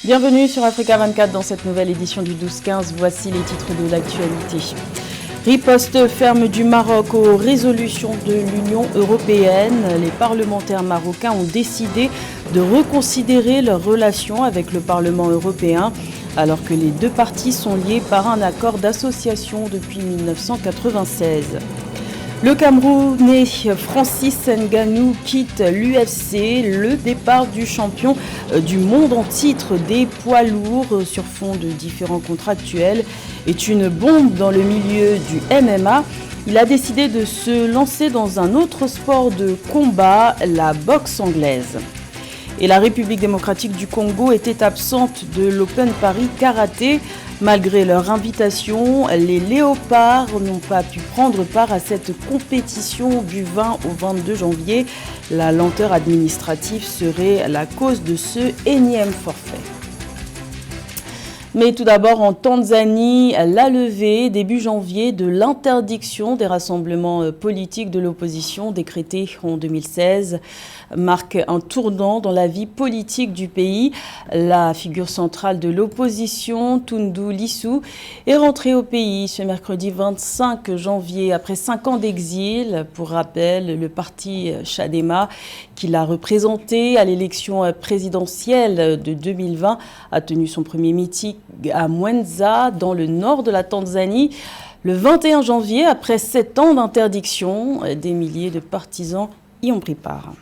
Bienvenue sur Africa 24 dans cette nouvelle édition du 12-15. Voici les titres de l'actualité. Riposte ferme du Maroc aux résolutions de l'Union européenne. Les parlementaires marocains ont décidé de reconsidérer leurs relations avec le Parlement européen alors que les deux parties sont liées par un accord d'association depuis 1996. Le Camerounais Francis Ngannou quitte l'UFC. Le départ du champion du monde en titre des poids lourds sur fond de différents contractuels est une bombe dans le milieu du MMA. Il a décidé de se lancer dans un autre sport de combat, la boxe anglaise. Et la République démocratique du Congo était absente de l'Open Paris Karaté. Malgré leur invitation, les léopards n'ont pas pu prendre part à cette compétition du 20 au 22 janvier. La lenteur administrative serait la cause de ce énième forfait. Mais tout d'abord, en Tanzanie, la levée début janvier de l'interdiction des rassemblements politiques de l'opposition décrétée en 2016 marque un tournant dans la vie politique du pays. La figure centrale de l'opposition, Tundu Lissu, est rentrée au pays ce mercredi 25 janvier après 5 ans d'exil. Pour rappel, le parti Chadema, qu'il a représenté à l'élection présidentielle de 2020, a tenu son premier meeting à Mwanza, dans le nord de la Tanzanie. Le 21 janvier, après 7 ans d'interdiction, des milliers de partisans y ont pris part.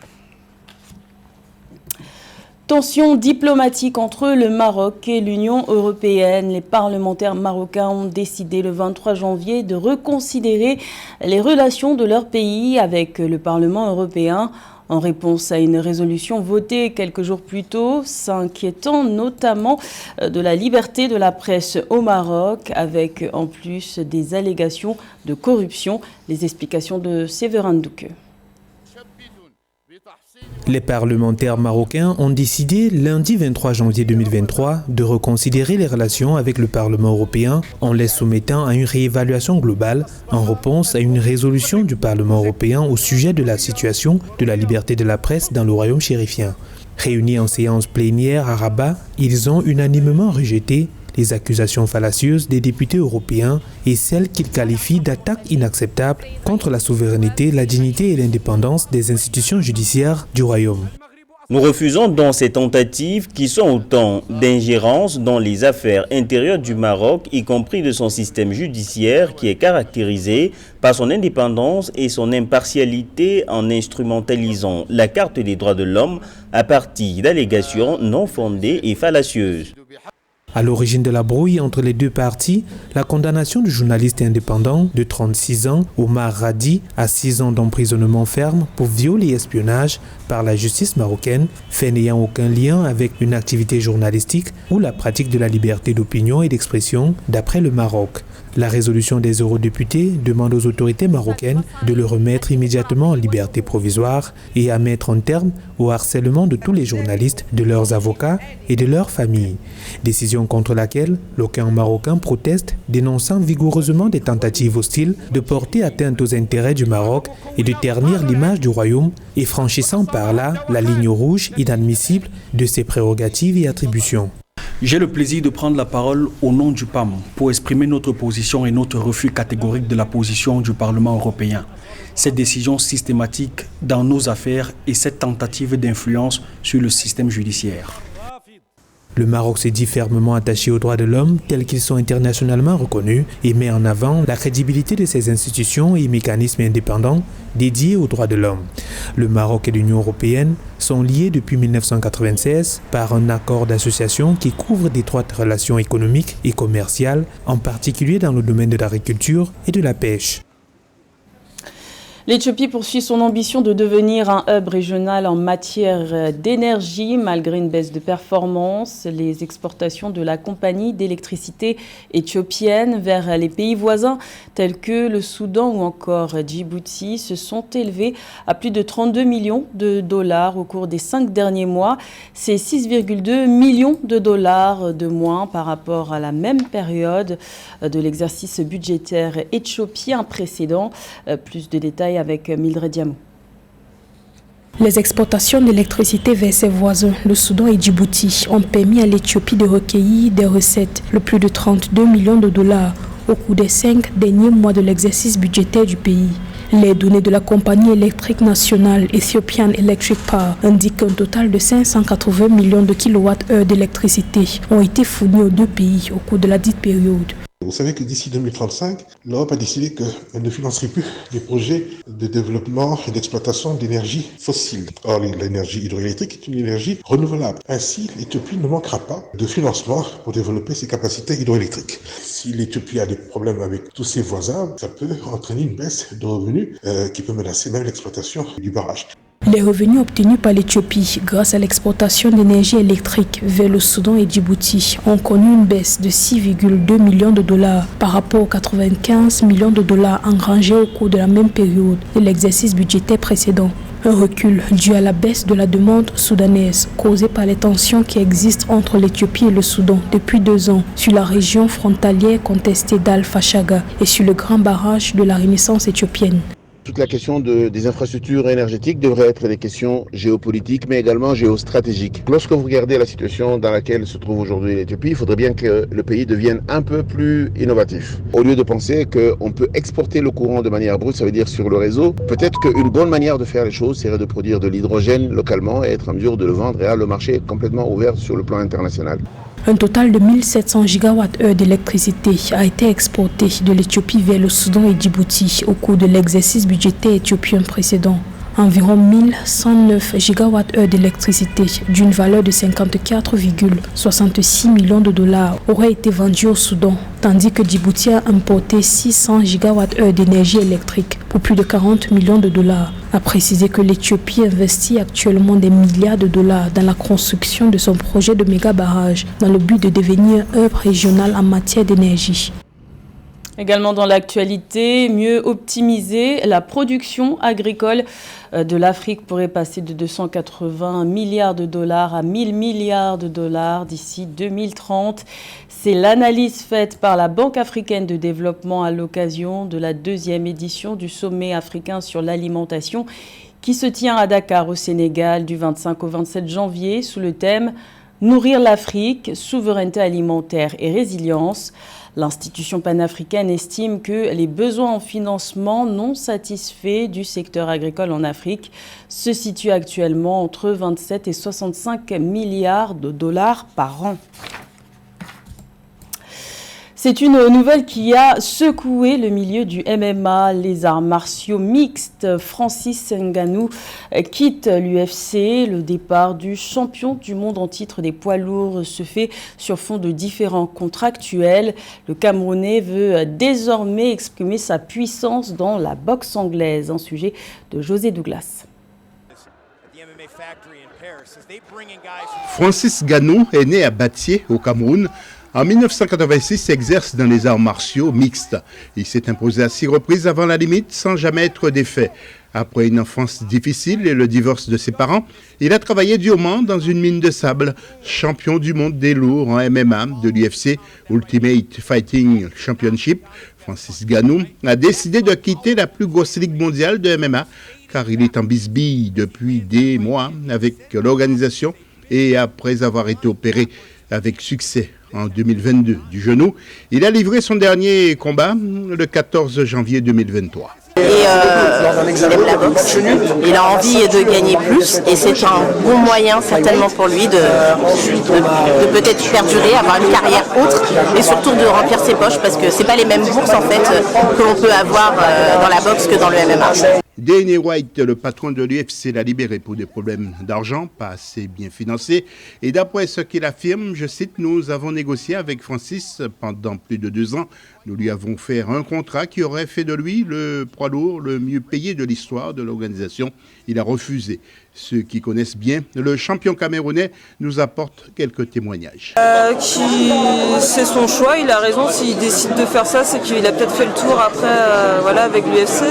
Tension diplomatique entre le Maroc et l'Union européenne. Les parlementaires marocains ont décidé le 23 janvier de reconsidérer les relations de leur pays avec le Parlement européen en réponse à une résolution votée quelques jours plus tôt, s'inquiétant notamment de la liberté de la presse au Maroc, avec en plus des allégations de corruption. Les explications de Séverin Douke. Les parlementaires marocains ont décidé lundi 23 janvier 2023 de reconsidérer les relations avec le Parlement européen en les soumettant à une réévaluation globale en réponse à une résolution du Parlement européen au sujet de la situation de la liberté de la presse dans le royaume chérifien. Réunis en séance plénière à Rabat, ils ont unanimement rejeté les accusations fallacieuses des députés européens et celles qu'ils qualifient d'attaques inacceptables contre la souveraineté, la dignité et l'indépendance des institutions judiciaires du royaume. Nous refusons donc ces tentatives qui sont autant d'ingérence dans les affaires intérieures du Maroc, y compris de son système judiciaire qui est caractérisé par son indépendance et son impartialité en instrumentalisant la Charte des droits de l'homme à partir d'allégations non fondées et fallacieuses. À l'origine de la brouille entre les deux parties, la condamnation du journaliste indépendant de 36 ans, Omar Radi, à 6 ans d'emprisonnement ferme pour viol et espionnage par la justice marocaine, fait n'ayant aucun lien avec une activité journalistique ou la pratique de la liberté d'opinion et d'expression d'après le Maroc. La résolution des eurodéputés demande aux autorités marocaines de le remettre immédiatement en liberté provisoire et à mettre un terme au harcèlement de tous les journalistes, de leurs avocats et de leurs familles. Décision contre laquelle l'aucun marocain proteste, dénonçant vigoureusement des tentatives hostiles de porter atteinte aux intérêts du Maroc et de ternir l'image du royaume et franchissant par là la ligne rouge inadmissible de ses prérogatives et attributions. J'ai le plaisir de prendre la parole au nom du PAM pour exprimer notre position et notre refus catégorique de la position du Parlement européen. Cette décision systématique dans nos affaires et cette tentative d'influence sur le système judiciaire. Le Maroc se dit fermement attaché aux droits de l'homme tels qu'ils sont internationalement reconnus et met en avant la crédibilité de ses institutions et mécanismes indépendants dédiés aux droits de l'homme. Le Maroc et l'Union européenne sont liés depuis 1996 par un accord d'association qui couvre d'étroites relations économiques et commerciales, en particulier dans le domaine de l'agriculture et de la pêche. L'Éthiopie poursuit son ambition de devenir un hub régional en matière d'énergie. Malgré une baisse de performance, les exportations de la compagnie d'électricité éthiopienne vers les pays voisins tels que le Soudan ou encore Djibouti se sont élevées à plus de 32 millions de dollars au cours des 5 derniers mois. C'est 6,2 millions de dollars de moins par rapport à la même période de l'exercice budgétaire éthiopien précédent. Plus de détails avec Mildred Diamou. Les exportations d'électricité vers ses voisins, le Soudan et Djibouti, ont permis à l'Éthiopie de recueillir des recettes de plus de 32 millions de dollars au cours des 5 derniers mois de l'exercice budgétaire du pays. Les données de la compagnie électrique nationale Ethiopian Electric Power indiquent qu'un total de 580 millions de kilowattheures d'électricité ont été fournis aux deux pays au cours de la dite période. Vous savez que d'ici 2035, l'Europe a décidé qu'elle ne financerait plus les projets de développement et d'exploitation d'énergie fossile. Or, l'énergie hydroélectrique est une énergie renouvelable. Ainsi, l'Éthiopie ne manquera pas de financement pour développer ses capacités hydroélectriques. Si l'Éthiopie a des problèmes avec tous ses voisins, ça peut entraîner une baisse de revenus qui peut menacer même l'exploitation du barrage. Les revenus obtenus par l'Éthiopie grâce à l'exportation d'énergie électrique vers le Soudan et Djibouti ont connu une baisse de 6,2 millions de dollars par rapport aux 95 millions de dollars engrangés au cours de la même période de l'exercice budgétaire précédent. Un recul dû à la baisse de la demande soudanaise causée par les tensions qui existent entre l'Éthiopie et le Soudan depuis 2 ans sur la région frontalière contestée d'Al-Fashaga et sur le grand barrage de la Renaissance éthiopienne. Toute la question des infrastructures énergétiques devrait être des questions géopolitiques, mais également géostratégiques. Lorsque vous regardez la situation dans laquelle se trouve aujourd'hui l'Éthiopie, il faudrait bien que le pays devienne un peu plus innovatif. Au lieu de penser qu'on peut exporter le courant de manière brute, ça veut dire sur le réseau, peut-être qu'une bonne manière de faire les choses serait de produire de l'hydrogène localement et être en mesure de le vendre. Et là, le marché est complètement ouvert sur le plan international. Un total de 1700 gigawattheures d'électricité a été exporté de l'Éthiopie vers le Soudan et Djibouti au cours de l'exercice budgétaire éthiopien précédent. Environ 1109 gigawattheures d'électricité d'une valeur de 54,66 millions de dollars auraient été vendues au Soudan, tandis que Djibouti a importé 600 gigawattheures d'énergie électrique pour plus de 40 millions de dollars. A précisé que l'Éthiopie investit actuellement des milliards de dollars dans la construction de son projet de méga barrage dans le but de devenir un hub régional en matière d'énergie. Également dans l'actualité, mieux optimiser la production agricole de l'Afrique pourrait passer de 280 milliards de dollars à 1000 milliards de dollars d'ici 2030. C'est l'analyse faite par la Banque africaine de développement à l'occasion de la 2e édition du sommet africain sur l'alimentation qui se tient à Dakar au Sénégal du 25 au 27 janvier sous le thème « Nourrir l'Afrique, souveraineté alimentaire et résilience ». L'institution panafricaine estime que les besoins en financement non satisfaits du secteur agricole en Afrique se situent actuellement entre 27 et 65 milliards de dollars par an. C'est une nouvelle qui a secoué le milieu du MMA, les arts martiaux mixtes. Francis Ngannou quitte l'UFC. Le départ du champion du monde en titre des poids lourds se fait sur fond de différends contractuels. Le Camerounais veut désormais exprimer sa puissance dans la boxe anglaise. Un sujet de José Douglas. Francis Ngannou est né à Batié, au Cameroun. En 1986, il exerce dans les arts martiaux mixtes. Il s'est imposé à 6 reprises avant la limite sans jamais être défait. Après une enfance difficile et le divorce de ses parents, il a travaillé durement dans une mine de sable, champion du monde des lourds en MMA de l'UFC Ultimate Fighting Championship. Francis Ngannou a décidé de quitter la plus grosse ligue mondiale de MMA car il est en bisbille depuis des mois avec l'organisation et après avoir été opéré avec succès en 2022 du genou, il a livré son dernier combat le 14 janvier 2023. Il aime la boxe, il a envie de gagner plus et c'est un bon moyen certainement pour lui de peut-être perdurer, avoir une carrière autre et surtout de remplir ses poches parce que c'est pas les mêmes bourses en fait que l'on peut avoir dans la boxe que dans le MMA. Dana White, le patron de l'UFC, l'a libéré pour des problèmes d'argent, pas assez bien financés. Et d'après ce qu'il affirme, je cite, « Nous avons négocié avec Francis pendant plus de 2 ans. Nous lui avons fait un contrat qui aurait fait de lui le poids lourd le mieux payé de l'histoire de l'organisation. Il a refusé. » Ceux qui connaissent bien le champion camerounais nous apportent quelques témoignages. C'est son choix, il a raison. S'il décide de faire ça, c'est qu'il a peut-être fait le tour après avec l'UFC.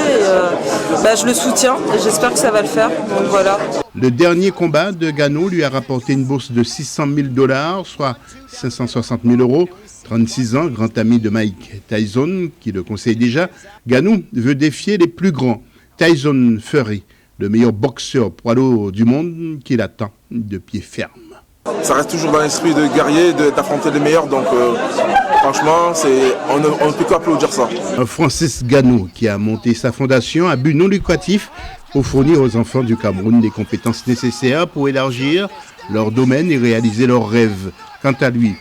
Je le soutiens et j'espère que ça va le faire. Donc, voilà. Le dernier combat de Ngannou lui a rapporté une bourse de 600 000 $, soit 560 000 €. 36 ans, grand ami de Mike Tyson, qui le conseille déjà. Ngannou veut défier les plus grands. Tyson Fury le meilleur boxeur poids lourd du monde qui l'attend de pied ferme. Ça reste toujours dans l'esprit de guerrier, d'affronter les meilleurs, donc franchement, on ne peut qu'applaudir ça. Francis Ganou, qui a monté sa fondation à but non lucratif pour fournir aux enfants du Cameroun les compétences nécessaires pour élargir leur domaine et réaliser leurs rêves. Quant à lui,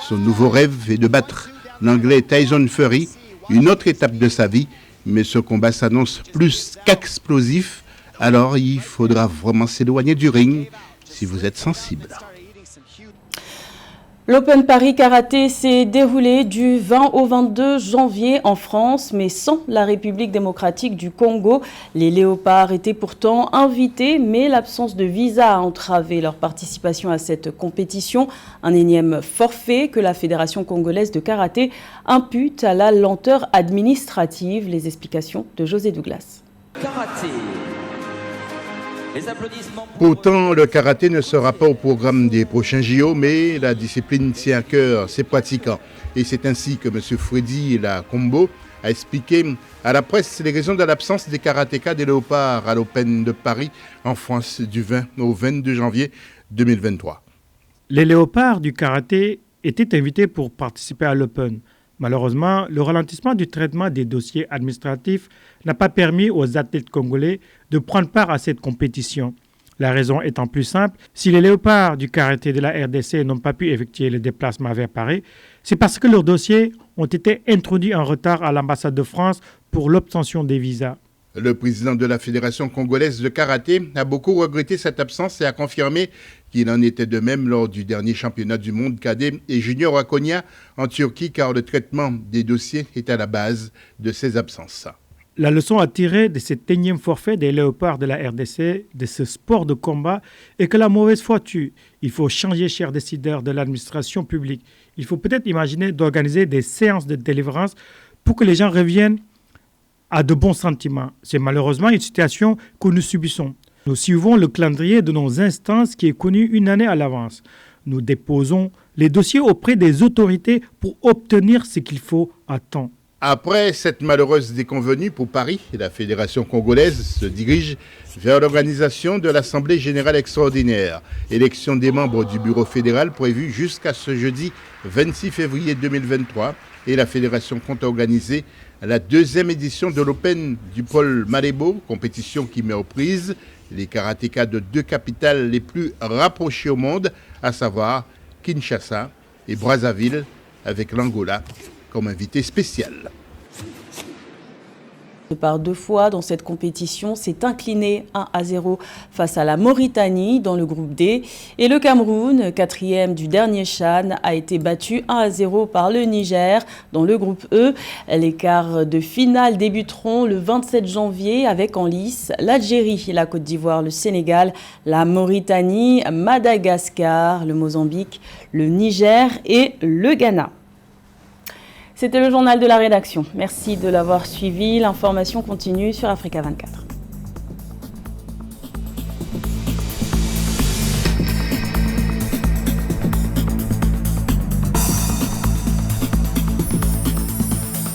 son nouveau rêve est de battre l'Anglais Tyson Fury, une autre étape de sa vie, mais ce combat s'annonce plus qu'explosif, alors il faudra vraiment s'éloigner du ring si vous êtes sensible. L'Open Paris Karaté s'est déroulé du 20 au 22 janvier en France, mais sans la République démocratique du Congo. Les léopards étaient pourtant invités, mais l'absence de visa a entravé leur participation à cette compétition. Un énième forfait que la Fédération congolaise de karaté impute à la lenteur administrative. Les explications de José Douglas. Karaté. Pourtant, le karaté ne sera pas au programme des prochains JO, mais la discipline tient à cœur ses pratiquants. Et c'est ainsi que M. Freddy Lacombo a expliqué à la presse les raisons de l'absence des karatékas des léopards à l'Open de Paris en France du 20 au 22 janvier 2023. Les léopards du karaté étaient invités pour participer à l'Open. Malheureusement, le ralentissement du traitement des dossiers administratifs n'a pas permis aux athlètes congolais de prendre part à cette compétition. La raison étant plus simple, si les léopards du karaté de la RDC n'ont pas pu effectuer le déplacement vers Paris, c'est parce que leurs dossiers ont été introduits en retard à l'ambassade de France pour l'obtention des visas. Le président de la Fédération congolaise de karaté a beaucoup regretté cette absence et a confirmé qu'il en était de même lors du dernier championnat du monde cadet et junior à Konya en Turquie, car le traitement des dossiers est à la base de ces absences. La leçon à tirer de cet énième forfait des léopards de la RDC, de ce sport de combat, est que la mauvaise foi tue. Il faut changer, chers décideurs de l'administration publique. Il faut peut-être imaginer d'organiser des séances de délivrance pour que les gens reviennent à de bons sentiments. C'est malheureusement une situation que nous subissons. Nous suivons le calendrier de nos instances qui est connu une année à l'avance. Nous déposons les dossiers auprès des autorités pour obtenir ce qu'il faut à temps. Après cette malheureuse déconvenue pour Paris, la Fédération congolaise se dirige vers l'organisation de l'Assemblée générale extraordinaire. Élection des membres du bureau fédéral prévue jusqu'à ce jeudi 26 février 2023. Et la Fédération compte organiser la deuxième édition de l'Open du pôle Malébo, compétition qui met aux prises les karatékas de deux capitales les plus rapprochées au monde, à savoir Kinshasa et Brazzaville, avec l'Angola comme invité spécial. Par deux fois dans cette compétition, s'est incliné 1-0 face à la Mauritanie dans le groupe D. Et le Cameroun, quatrième du dernier CHAN, a été battu 1-0 par le Niger dans le groupe E. Les quarts de finale débuteront le 27 janvier avec en lice l'Algérie, la Côte d'Ivoire, le Sénégal, la Mauritanie, Madagascar, le Mozambique, le Niger et le Ghana. C'était le journal de la rédaction. Merci de l'avoir suivi. L'information continue sur Africa 24.